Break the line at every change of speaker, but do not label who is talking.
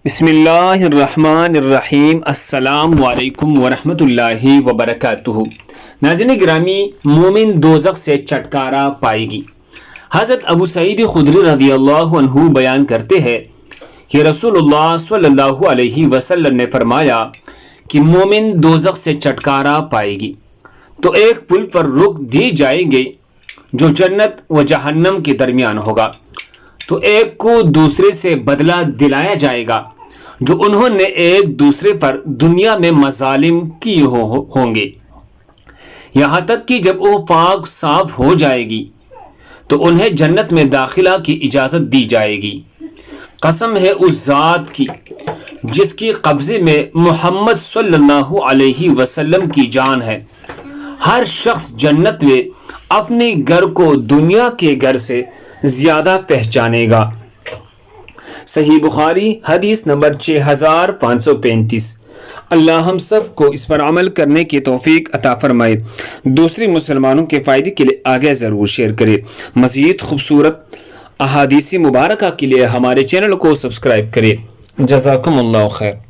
بسم اللہ الرحمن الرحیم۔ السلام علیکم ورحمۃ اللہ وبرکاتہ۔ ناظرین گرامی، مومن دوزخ سے چھٹکارا پائے گی۔ حضرت ابو سعید خدری رضی اللہ عنہ بیان کرتے ہیں کہ رسول اللہ صلی اللہ علیہ وسلم نے فرمایا کہ مومن دوزخ سے چھٹکارا پائے گی تو ایک پل پر رک دی جائیں گے جو جنت و جہنم کے درمیان ہوگا، تو ایک کو دوسرے سے بدلہ دلایا جائے گا جو انہوں نے ایک دوسرے پر دنیا میں مظالم کیے ہوں گے، یہاں تک کہ جب وہ پاک صاف ہو جائے گی تو انہیں جنت میں داخلہ کی اجازت دی جائے گی۔ قسم ہے اس ذات کی جس کی قبضے میں محمد صلی اللہ علیہ وسلم کی جان ہے، ہر شخص جنت میں اپنے گھر کو دنیا کے گھر سے زیادہ پہچانے گا۔ صحیح بخاری حدیث نمبر 6535۔ اللہ ہم سب کو اس پر عمل کرنے کی توفیق عطا فرمائے۔ دوسری مسلمانوں کے فائدے کے لیے آگے ضرور شیئر کریں۔ مزید خوبصورت احادیث مبارکہ کے لیے ہمارے چینل کو سبسکرائب کریں۔ جزاکم اللہ خیر۔